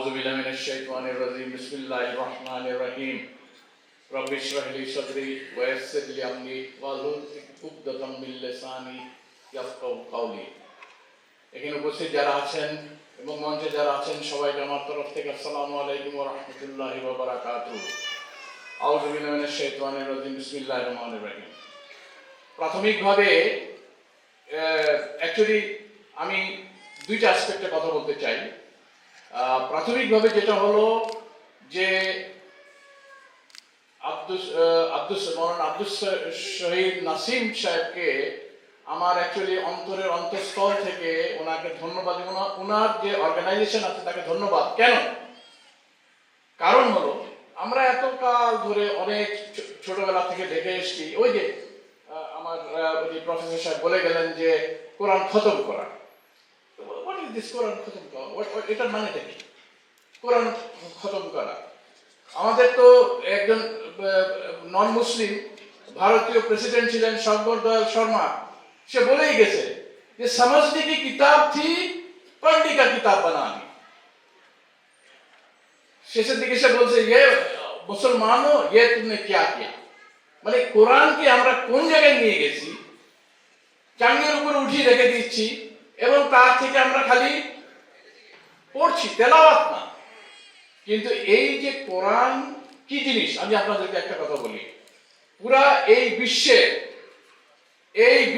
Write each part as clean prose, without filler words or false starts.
أعوذ بالله من الشيطان الرجيم بسم الله الرحمن الرحيم رب اشرح لي صدري ويسر لي أمري واحلل عقدة من لساني يفقهوا قولي। এখানে উপস্থিত যারা আছেন এবং মঞ্চে যারা আছেন সবাইকে আমার তরফ থেকে আসসালামু আলাইকুম ওয়া রাহমাতুল্লাহি ওয়া বারাকাতুহু। আউযু বিল্লাহি মিনাশ শাইতানির রাজিম বিসমিল্লাহির রহমানির রহিম। প্রাথমিকভাবে অ্যাকচুয়ালি আমি দুইটা অ্যাসপেক্টে কথা বলতে চাই। প্রাথমিকভাবে যেটা হলো যে আব্দুস শহীদ নাসিম সাহেবকে আমার অ্যাকচুয়ালি অন্তরের অন্তঃস্থল থেকে ওনাকে ধন্যবাদ, ওনার যে অর্গানাইজেশন আছে তাকে ধন্যবাদ। কেন? কারণ হলো আমরা এতকাল ধরে অনেক ছোটবেলা থেকে দেখে এসেছি, ওই যে আমার ওই প্রফেসর সাহেব বলে গেলেন যে কোরআন খতম করা। হোয়াট ইজ দিস কোরআন খতম করা? এটার মানেটা কি কোরআন খতম করা? আমাদের তো একজন নন মুসলিম ভারতীয় প্রেসিডেন্ট ছিলেন শঙ্কর দয়াল শর্মা, সে বলেই গেছে যে समझने की किताब थी पढ़ने का किताब बनानी। শেষের দিকে সে বলছে ये মুসলমানো ये तुमने क्या किया, মানে কোরআনকে আমরা কোন জায়গায় নিয়ে গেছি, চাঙ্গের উপর উঠিয়ে রেখে দিচ্ছি এবং তার থেকে আমরা খালি পড়ছি, তেলাওয়াত না। কিন্তু এই যে কোরআন কি জিনিস, আমি আপনাদেরকে একটা কথা বলি, পুরা এই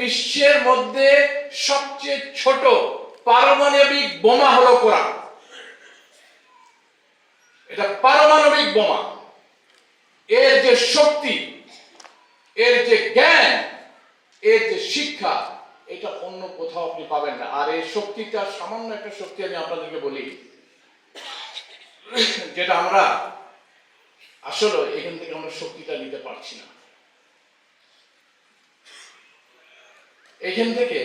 বিশ্বের মধ্যে সবচেয়ে ছোট পারমাণবিক বোমা হলো কোরআন। এটা পারমাণবিক বোমা। এর যে শক্তি, এর যে জ্ঞান, এর যে শিক্ষা, এটা অন্য কোথাও আপনি পাবেন না। আর এই শক্তিটা সামান্য একটা শক্তি আমি আপনাদেরকে বলি, যেটা আমরা আসলে এখান থেকে আমরা শক্তিটা নিতে পারছি না। এখান থেকে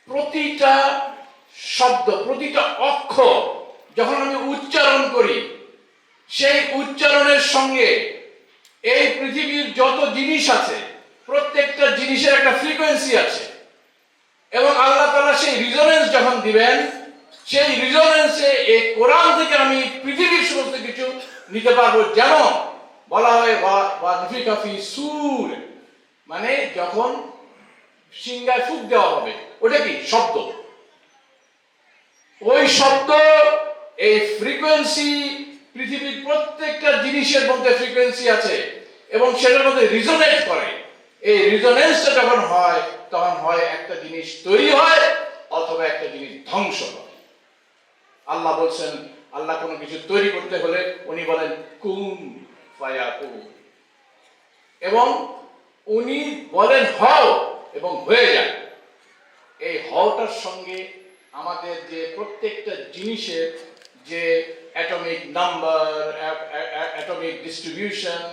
প্রতিটা শব্দ, প্রতিটা অক্ষর যখন আমি উচ্চারণ করি, সেই উচ্চারণের সঙ্গে এই পৃথিবীর যত জিনিস আছে প্রত্যেকটা জিনিসের একটা ফ্রিকোয়েন্সি আছে এবং আল্লাহ তাআলা সেই রিজোনেন্স যখন দিবেন, সেই রিজোনেন্সে এই কোরআন থেকে আমি পৃথিবীর সমস্ত কিছু নিতে পারবো। যেমন বলা হয় ওয়া নুফিখা ফি সূর, মানে যখন সিংহায় ফুঁক দেওয়া হবে, ওটা কি শব্দ, ওই শব্দ, এই ফ্রিকোয়েন্সি, পৃথিবীর প্রত্যেকটা জিনিসের মধ্যে ফ্রিকোয়েন্সি আছে এবং সেটার মধ্যে রিজোনেট করে। এই রিজোনেন্সটা যখন হয় তখন হয় একটা জিনিস তৈরি হয় অথবা একটা জিনিস ধ্বংস হয়। আল্লাহ বলছেন, আল্লাহ কোনো কিছু তৈরি করতে হলে উনি বলেন কুন ফায়াকুন, এবং উনি বলেন হও এবং হয়ে যায়। এই হওয়াটার সঙ্গে আমাদের যে প্রত্যেকটা জিনিসের যে অ্যাটমিক নাম্বার, অ্যাটমিক ডিস্ট্রিবিউশন,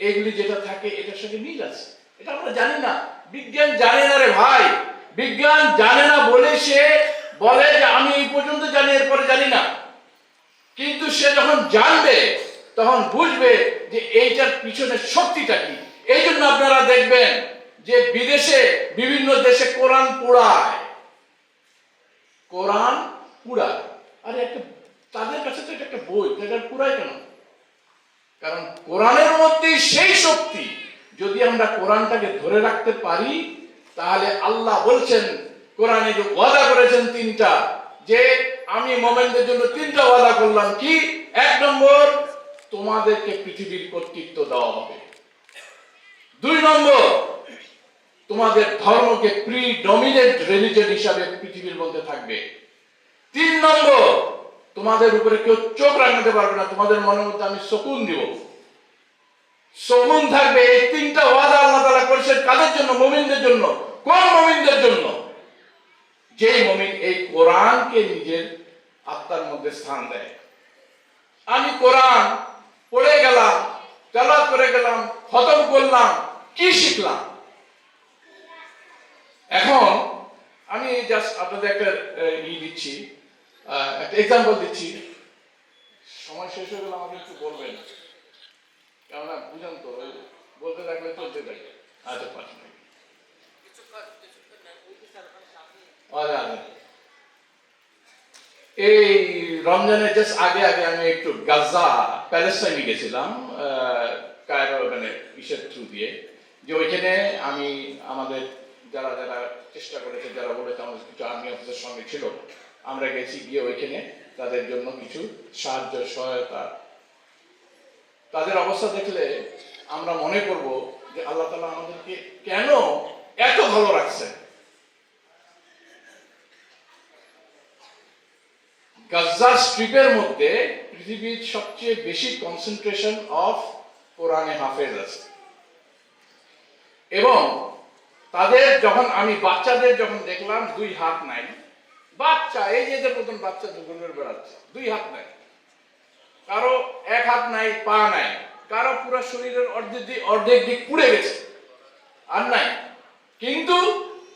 এগুলি যেটা থাকে এটার সঙ্গে মিল আছে। এটা আমরা জানি না, বিজ্ঞান জানে না রে ভাই। বিজ্ঞান জানে না বলে সে বলে যে আমি এই পর্যন্ত জানি, এরপরে জানি না। কিন্তু সে যখন জানবে তখন বুঝবে যে এইটার পিছনে শক্তিটা কি। এই জন্য আপনারা দেখবেন যে বিদেশে বিভিন্ন দেশে কোরআন পোড়ায়, কোরআন পোড়ায়। আরে একটা তাদের কাছে তো এটা একটা বই, এটা পোড়ায় কেন? কারণ কোরআনের মধ্যেই সেই শক্তি। যদি আমরা কোরআনটাকে ধরে রাখতে পারি তাহলে আল্লাহ বলছেন কোরআনে যে ওয়াদা করেছেন তিনটা, যে আমি মুমিনদের জন্য তিনটা ওয়াদা করলাম। কি? এক নম্বর, তোমাদেরকে পৃথিবীর কর্তৃত্ব দেওয়া হবে। দুই নম্বর, তোমাদের ধর্মকে প্রিডমিনেন্ট রিলিজিয়ন হিসাবে পৃথিবীর মধ্যে থাকবে। তিন নম্বর, তোমাদের উপরে কেউ চোখ রাখতে পারবে না, তোমাদের মনের মধ্যে আমি সুকুন দিব, সুকুন থাকবে। এই তিনটা ওয়াদা আল্লাহ তাআলা করেছেন কাদের জন্য? মুমিনদের জন্য। কোন মুমিনদের জন্য? যে মুমিন এই কোরআনকে নিজের আত্মার মধ্যে স্থান দেয়। আমি কোরআন পড়ে গেলাম, তেলাওয়াত করে গেলাম, খতম করলাম, কি শিখলাম? এখন আমি জাস্ট আপনাদের একটা দিচ্ছি, একটা এক্সাম্পল দিচ্ছি। সময় শেষ হয়ে গেলে আমাকে একটু বলবেন, কেননা বুঝেন তো, বলতে থাকলে চলতে থাকে। আচ্ছা, 5 মিনিট। এই রমজানের জাস্ট আগে আগে আমি একটু গাজা প্যালেস্টাইনে গেছিলাম, কায়রো ওখানে ইসের থ্রু দিয়ে, যে ওইখানে আমি আমাদের যারা যারা চেষ্টা করেছে, যারা বলেছে, আমাদের কিছু আর্মি অফিসের সঙ্গে ছিল, আমরা গেছি, গিয়ে ওইখানে তাদের জন্য কিছু সাহায্য সহায়তা, তাদের অবস্থা দেখলে আমরা মনে করব যে আল্লাহ তাআলা আমাদেরকে কেন এত ভালো রাখছে। গাজা স্ট্রিপের মধ্যে পৃথিবীর সবচেয়ে বেশি কনসেন্ট্রেশন অফ কোরআনে হাফেজ আছে, এবং তাদের যখন আমি বাচ্চাদের যখন দেখলাম 2 হাত নাই, বাচ্চা এই যে এদের মতন বাচ্চা দুগুনের বেড়াচ্ছে, 2 হাত নাই, কারো 1 হাত নাই, পা নাই, কারো পুরো শরীরের অর্ধেক দিক পুড়ে গেছে আর নাই, কিন্তু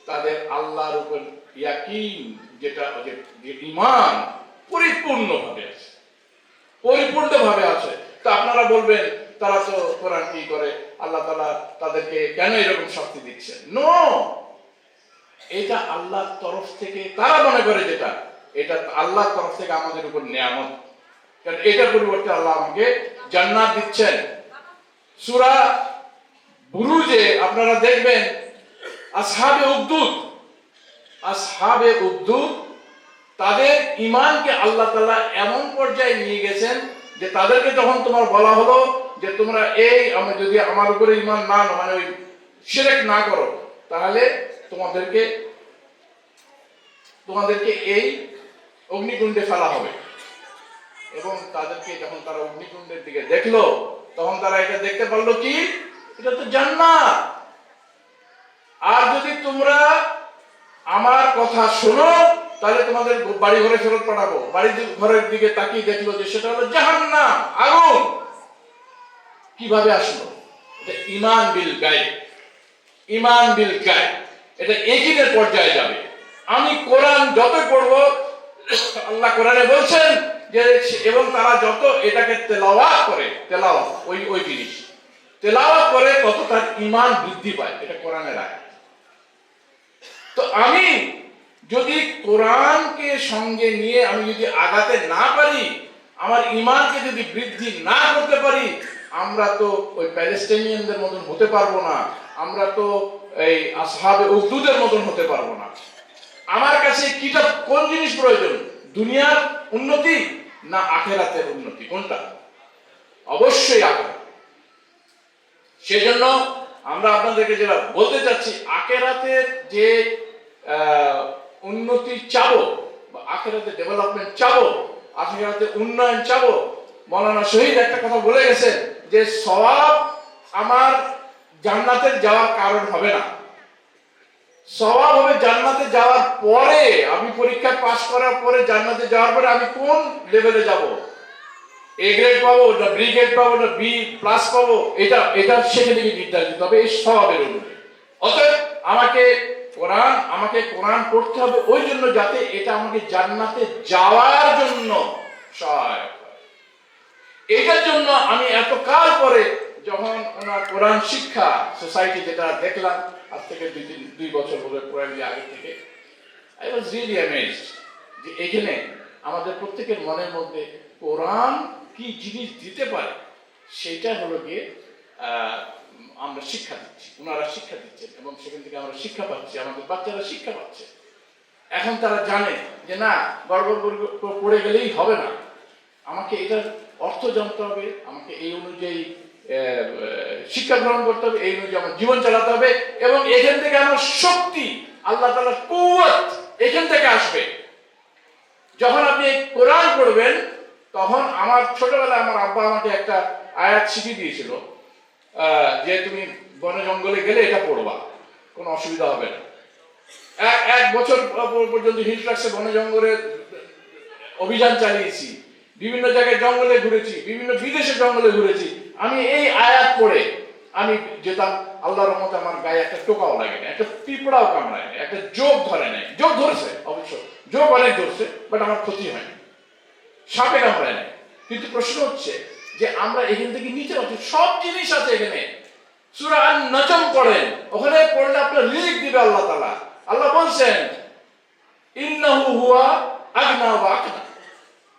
তাদের আল্লাহর উপর ইয়াকিন, যেটা যে ঈমান পরিপূর্ণভাবে আছে, পরিপূর্ণভাবে আছে। তো আপনারা বলবেন তারা তো কোরআন কি করে, আল্লাহ তাআলা তাদেরকে কেন এরকম শক্তি দিচ্ছেন? নো, এটা আল্লাহর তরফ থেকে, তারা মনে করে যেটা, এটা আল্লাহর তরফ থেকে আমাদের উপর নিয়ামত, কারণ এটার পরিবর্তে আল্লাহ আমাকে জান্নাত দিচ্ছেন। সূরা বুরুজে আপনারা দেখবেন আসহাবে উখদুদ তাদের ঈমানকে আল্লাহ তাআলা এমন পর্যায়ে নিয়ে গেছেন যে তাদেরকে যখন তোমার বলা হলো যে তোমরা আমি যদি আমার উপরে ঈমান না মানে ওই শিরক না করো, তাহলে তোমাদেরকে এই অগ্নিকুণ্ডে ফেলা হবে, এবং তাদেরকে যখন তারা অগ্নিকুণ্ডের দিকে দেখলো, তখন তারা এটা দেখতে পারলো কি, এটা তো জান্নাত। আর যদি তোমরা আমার কথা শোনো, তাহলে তোমাদের বাড়ি ঘরে ফেরত পাঠাবো। বাড়ি ঘরের দিকে তাকিয়ে দেখলো যে সেটা হলো জাহান্নাম, আগুন। কিভাবে আসলো? এটা ঈমান বিল গায়ব, এটা ইয়াকিনের পর্যায়ে যাবে। আমি কোরআন যত পড়বো, আল্লাহ কোরআনে বলছেন যে, এবং তারা যত এটাকে তেলাওয়াত করে, ওই জিনিস তেলাওয়াত করে, তত তার ঈমান বৃদ্ধি পায়। এটা কোরআনের আয়াত। তো আমি যদি কোরআনকে সঙ্গে নিয়ে আমি যদি আগাতে না পারি, আমার ঈমানকে যদি বৃদ্ধি না করতে পারি, আমরা তো ওই প্যালেস্টাইনিয়ানদের মতন হতে পারবো না, আমরা তো এই আসহাবে উখদুদের মতন হতে পারবো না। আমার কাছে কিতাব কোন জিনিস প্রয়োজন? দুনিয়ার উন্নতি না আখিরাতের উন্নতি? কোনটা? অবশ্যই আখিরাত। সেজন্য আমরা আপনাদেরকে যেটা বলতে চাচ্ছি, আখিরাতের যে উন্নতি চাবো, বা আখিরাতের ডেভেলপমেন্ট চাবো, আখিরাতের উন্নয়ন চাবো, মাওলানা শহীদ একটা কথা বলে গেছেন যে সওয়াব আমার জান্নাতের যাওয়ার কারণ হবে না, সওয়াব হবে জান্নাতে যাওয়ার পরে। আমি পরীক্ষা পাস করার পরে, জান্নাতে যাওয়ার পরে আমি কোন লেভেলে যাব, এ গ্রেড পাবো না বি গ্রেড পাবো না বি প্লাস পাবো, এটা সেখানে নির্ধারিত হবে এই সওয়াবের অনুযায়ী। অতএব আমাকে কোরআন পড়তে হবে ওই জন্য, যাতে এটা আমাকে জান্নাতে যাওয়ার জন্য সহায়ক হয়। এটার জন্য আমি এতকাল পরে যখন ওনার কোরআন শিক্ষা সোসাইটি যেটা দেখলাম, আজ থেকে 2 বছর হলো, কোরআন আগে থেকে, আই ওয়াজ রিয়েলি অ্যামেজড যে এখানে আমাদের প্রত্যেকের মনের মধ্যে কোরআন কি জিনিস দিতে পারে, সেটা হলো গিয়ে আমরা শিক্ষা দিচ্ছি, ওনারা শিক্ষা দিচ্ছেন, এবং সেখান থেকে আমরা শিক্ষা পাচ্ছি, আমাদের বাচ্চারা শিক্ষা পাচ্ছে। এখন তারা জানে যে না, গড়বড় পড়ে গেলেই হবে না, আমাকে এটার অর্থ জানতে হবে, আমাকে এই অনুযায়ী শিক্ষা গ্রহণ করতে হবে, এই অনুযায়ী আমার জীবন চালাতে হবে, এবং এখান থেকে আমার শক্তি, আল্লাহ তাআলার কুওয়াত এখান থেকে আসবে। যখন আপনি কোরআন পড়বেন, তখন আমার ছোটবেলায় আমার আব্বা আমাকে একটা আয়াত শিখিয়ে দিয়েছিল যে তুমি বনে জঙ্গলে গেলে এটা পড়বা, কোনো অসুবিধা হবে না। 1 বছর পর্যন্ত হিল ট্রাক্সে বনে জঙ্গলে অভিযান চালিয়েছি, বিভিন্ন জায়গায় জঙ্গলে ঘুরেছি, বিভিন্ন বিদেশে জঙ্গলে ঘুরেছি। আমি এই আয়াত পড়ে আমি যেতাম, আল্লাহর রহমতে আমার গায়ে একটা টোকাও লাগে না, একটা পিঁপড়াও কামড়ায় না, একটা জোক ধরে নাই। জোক ধরেছে অবশ্য, জোক অনেক ধরছে, বাট আমার ক্ষতি হয়নি, সাপে কামড়ায় নাই। কিন্তু প্রশ্ন হচ্ছে যে আমরা এখান থেকে নিচে পাচ্ছি, সব জিনিস আছে এখানে। সূরা আন-নাজম পড়েন, ওখানে পড়লে আপনার রিজিক দিবে আল্লাহ তাআলা। আল্লাহ বলছেন ইন্নাহু হুয়া আগনা ওয়া আকনা,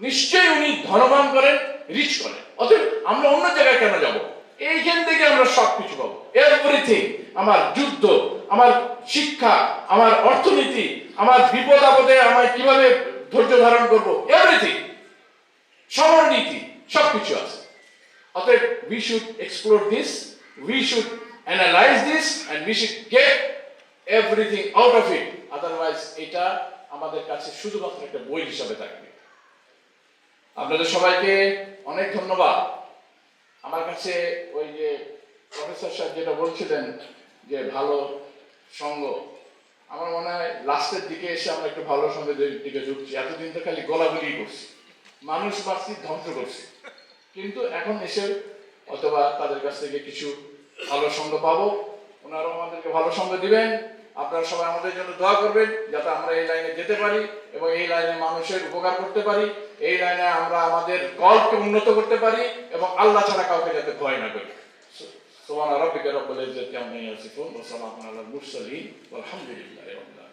নিশ্চয়ই উনি ধনবান করেন, রিচ করেন। অতএব আমরা অন্য জায়গায় কেন যাব? এইখান থেকে আমরা সবকিছু পাবো, এভরিথিং। আমার যুদ্ধ, আমার শিক্ষা, আমার অর্থনীতি, আমার বিপদ আপদে আমার কিভাবে ধৈর্য ধারণ করব, এভরিথিং, সমরনীতি, সবকিছু আছে। অতএব we should explore this, we should analyze this, and we should get everything out of it. Otherwise এটা আমাদের কাছে শুধুমাত্র একটা বই হিসাবে থাকবে। আপনাদের সবাইকে অনেক ধন্যবাদ। আমার কাছে ওই যে প্রফেসর সাহেব যেটা বলছিলেন যে ভালো সঙ্গ, আমার মনে হয় লাস্টের দিকে এসে আমরা একটু ভালো সঙ্গের দিকে ঝুঁকছি। এতদিন তো খালি গোলাগুলি করছি, মানুষ মারছি, ধ্বংস করছি, কিন্তু এখন এসে অথবা তাদের কাছ থেকে কিছু ভালো সঙ্গ পাবো। ওনারাও আমাদেরকে ভালো সঙ্গ দিবেন। আপনারা সবাই আমাদের জন্য দোয়া করবেন যাতে আমরা এই লাইনে যেতে পারি এবং এই লাইনে মানুষের উপকার করতে পারি, এই লাইনে আমরা আমাদের কলকে উন্নত করতে পারি এবং আল্লাহ ছাড়া কাউকে যাতে ভয় না করি। সুবহান রাব্বিকা রাব্বিল ইজ্জাতি আম্মা ইয়াসিফুন ওয়া সালামুন আলাল মুরসালিন ওয়ালহামদুলিল্লাহি রাব্বিল আলামিন।